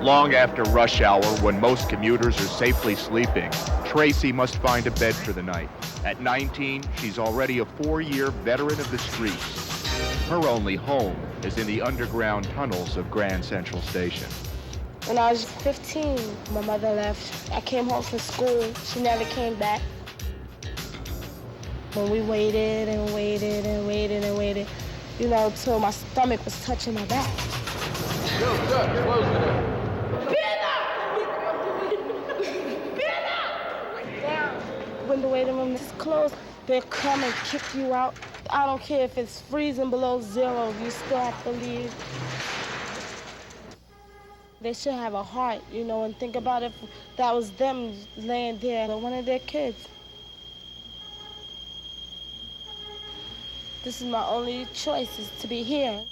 Long after rush hour, when most commuters are safely sleeping, Tracy must find a bed for the night. At 19, she's already a 4-year veteran of the streets. Her only home is in the underground tunnels of Grand Central Station. When I was 15, my mother left. I came home from school. She never came back. When we waited and waited and waited and waited, you know, till my stomach was touching my back. Yo, Dutch, close it up. When the waiting room is closed, they'll come and kick you out. I don't care if it's freezing below zero, you still have to leave. They should have a heart, you know, and think about if that was them laying there, or one of their kids. This is my only choice, is to be here.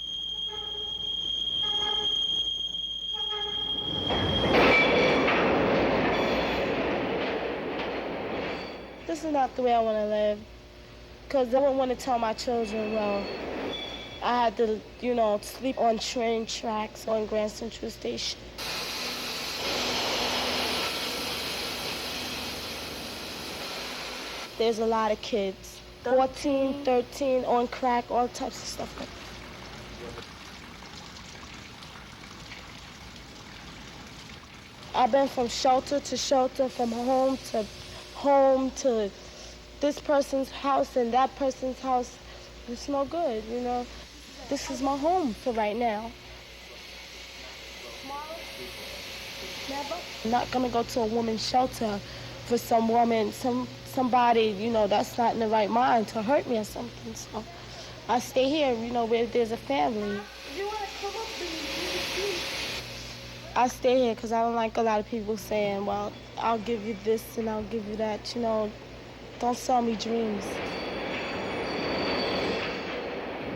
This is not the way I want to live, because I wouldn't want to tell my children, well, I had to, you know, sleep on train tracks on Grand Central Station. There's a lot of kids, 14, 13, on crack, all types of stuff like that. I've been from shelter to shelter, from home to this person's house and that person's house. It's no good, you know. This is my home for right now. Never. I'm not gonna go to a woman's shelter for some woman, somebody, you know, that's not in the right mind to hurt me or something. So I stay here, you know, where there's a family. I stay here because I don't like a lot of people saying, well, I'll give you this and I'll give you that, you know. Don't sell me dreams.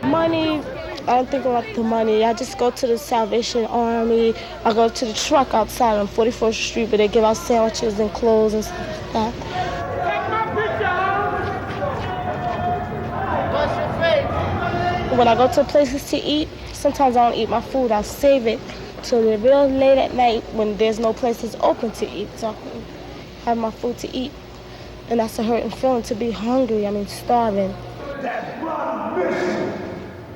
Money, I don't think about the money. I just go to the Salvation Army. I go to the truck outside on 44th Street where they give out sandwiches and clothes and stuff like that. When I go to places to eat, sometimes I don't eat my food. I'll save it till real late at night when there's no places open to eat, so I can have my food to eat. And that's a hurting feeling, to be hungry, I mean starving. That's my mission.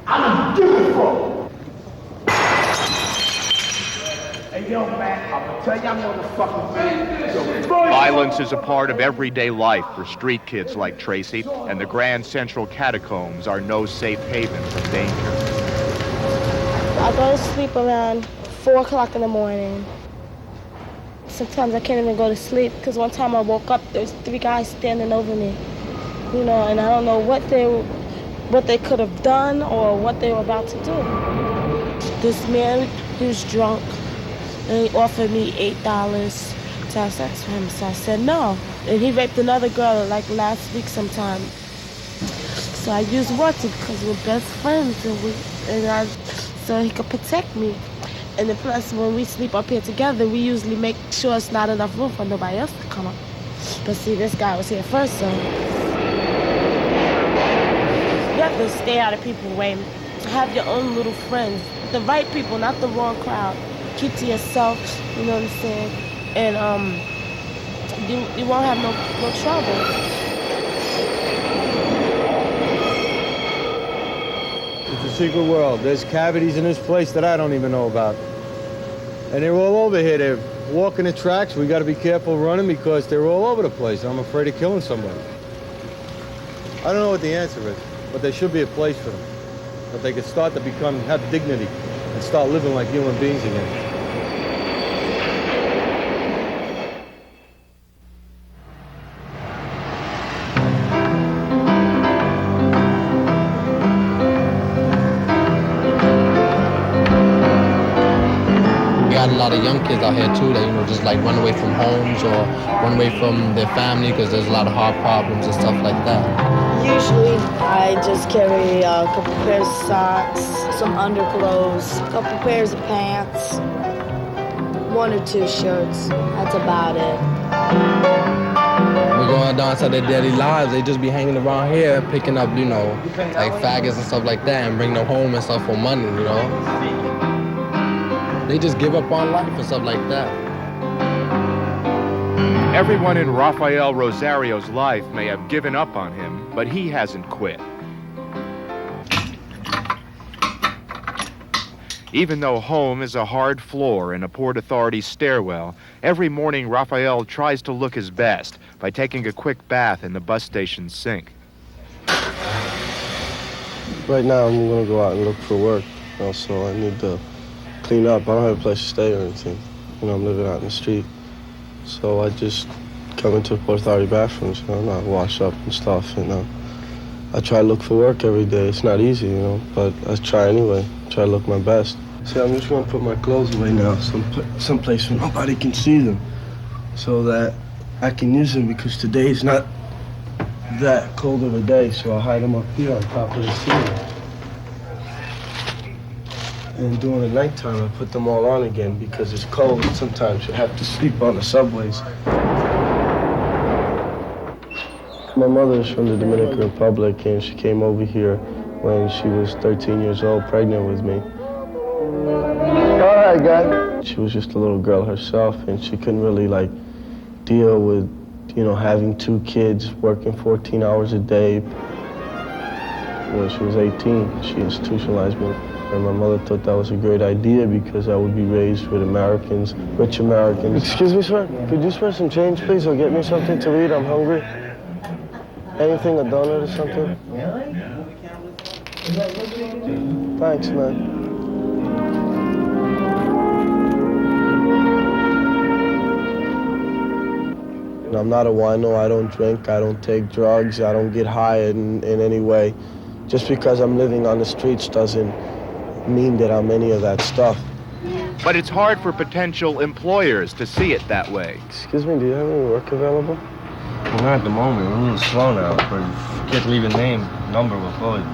I don't give a fuck. Hey, yo, man, I'm gonna tell y'all motherfuckers, man. Violence is a part of everyday life for street kids like Tracy, and the Grand Central catacombs are no safe haven from danger. I go to sleep around 4 o'clock in the morning. Sometimes I can't even go to sleep because one time I woke up, there's 3 guys standing over me, you know, and I don't know what they could have done or what they were about to do. This man, he was drunk, and he offered me $8 to have sex with him, so I said no. And he raped another girl like last week sometime. So I used water because we're best friends, so he could protect me. And then plus, when we sleep up here together, we usually make sure it's not enough room for nobody else to come up. But see, this guy was here first, so. You have to stay out of people's way. Have your own little friends. The right people, not the wrong crowd. Keep to yourself, you know what I'm saying? And you won't have no trouble. It's a secret world. There's cavities in this place that I don't even know about. And they're all over here. They're walking the tracks. We got to be careful running because they're all over the place. I'm afraid of killing somebody. I don't know what the answer is, but there should be a place for them. That they could start to have dignity and start living like human beings again. A lot of young kids out here too that, you know, just like run away from homes or run away from their family because there's a lot of heart problems and stuff like that. Usually I just carry a couple pairs of socks, some underclothes, a couple pairs of pants, 1 or 2 shirts. That's about it. We're going down to their daily lives. They just be hanging around here picking up, you know, like faggots and stuff like that and bring them home and stuff for money, you know. they just give up on life and stuff like that. Everyone in Rafael Rosario's life may have given up on him, but he hasn't quit. Even though home is a hard floor in a Port Authority stairwell, every morning Rafael tries to look his best by taking a quick bath in the bus station sink. Right now I'm gonna go out and look for work. Also, I need to clean up. I don't have a place to stay or anything. You know, I'm living out in the street. So I just come into Port Authority bathrooms, you know, and I wash up and stuff, you know. I try to look for work every day. It's not easy, you know, but I try anyway. Try to look my best. See, I'm just gonna put my clothes away now, someplace where nobody can see them, so that I can use them, because today's not that cold of a day, so I'll hide them up here on top of the ceiling. And during the nighttime, I put them all on again because it's cold. Sometimes you have to sleep on the subways. My mother is from the Dominican Republic, and she came over here when she was 13 years old, pregnant with me. All right, guys. She was just a little girl herself, and she couldn't really, like, deal with, you know, having 2 kids, working 14 hours a day. When she was 18, she institutionalized me. And my mother thought that was a great idea because I would be raised with Americans, rich Americans. Excuse me, sir. Could you spare some change, please, or get me something to eat? I'm hungry. Anything, a donut or something? Thanks, man. I'm not a wino. I don't drink. I don't take drugs. I don't get high in any way. Just because I'm living on the streets doesn't mean that I'm any of that stuff. But it's hard for potential employers to see it that way. Excuse me, do you have any work available? Well, not at the moment. We're a little slow now, but if you get to leave a name, number, we'll call you.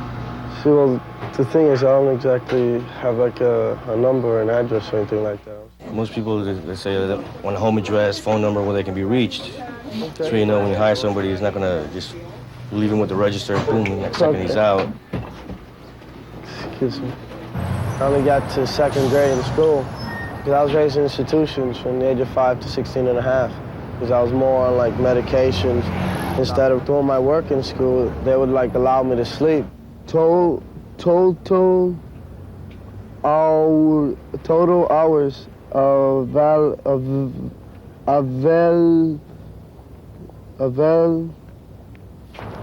See, well, the thing is, I don't exactly have like a number or an address or anything like that. Most people, they say they want a home address, phone number where they can be reached. Okay. So you know when you hire somebody, he's not going to just leave him with the register, boom, the next second he's out. Excuse me. I only got to 2nd grade in school because I was raised in institutions from the age of 5 to 16 and a half. Because I was more on like medications. Instead of doing my work in school, they would like allow me to sleep. Total hours of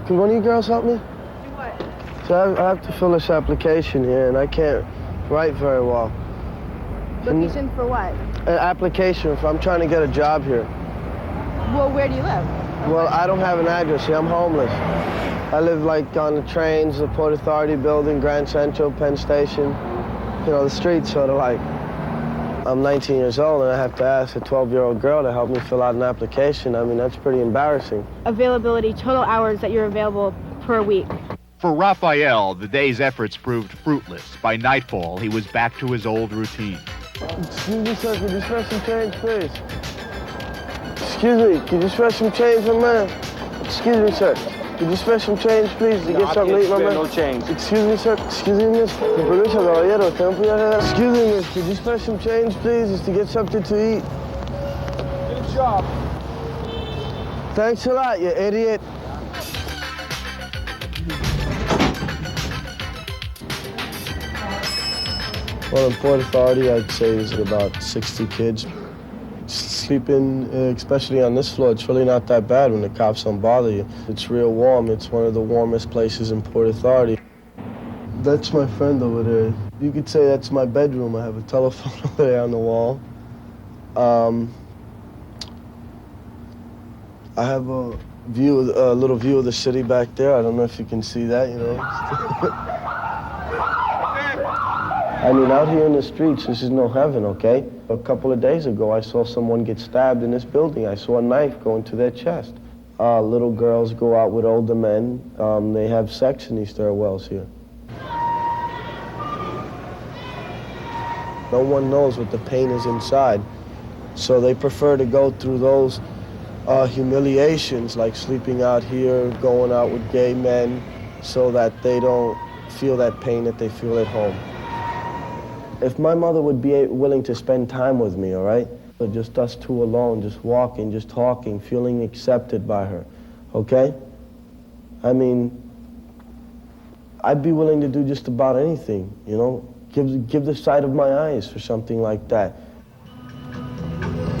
Can one of you girls help me? Do what? So I have to fill this application here, and I can't write very well. Location for what? An application if I'm trying to get a job here. Well, where do you live? Well, I don't have an address here. I'm homeless. I live like on the trains, the Port Authority building, Grand Central, Penn Station. You know, the streets sort of like. I'm 19 years old and I have to ask a 12-year-old girl to help me fill out an application. I mean, that's pretty embarrassing. Availability, total hours that you're available per week. For Rafael, the day's efforts proved fruitless. By nightfall, he was back to his old routine. Excuse me, sir, could you spare some change, please? Excuse me, could you spare some change, my man? Excuse me, sir. Could you spare some change, please, to get something to eat, my man? No change. Excuse me, sir. Excuse me, miss. Excuse me, miss. Could you spare some change, please, just to get something to eat? Good job. Thanks a lot, you idiot. Well, in Port Authority, I'd say there's about 60 kids. Sleeping, especially on this floor, it's really not that bad when the cops don't bother you. It's real warm. It's one of the warmest places in Port Authority. That's my friend over there. You could say that's my bedroom. I have a telephone over there on the wall. I have a little view of the city back there. I don't know if you can see that, you know. I mean, out here in the streets, this is no heaven, okay? A couple of days ago, I saw someone get stabbed in this building. I saw a knife go into their chest. Little girls go out with older men. They have sex in these stairwells here. No one knows what the pain is inside. So they prefer to go through those humiliations, like sleeping out here, going out with gay men, so that they don't feel that pain that they feel at home. If my mother would be willing to spend time with me, all right? But just us two alone, just walking, just talking, feeling accepted by her, okay? I mean, I'd be willing to do just about anything, you know? Give the sight of my eyes for something like that.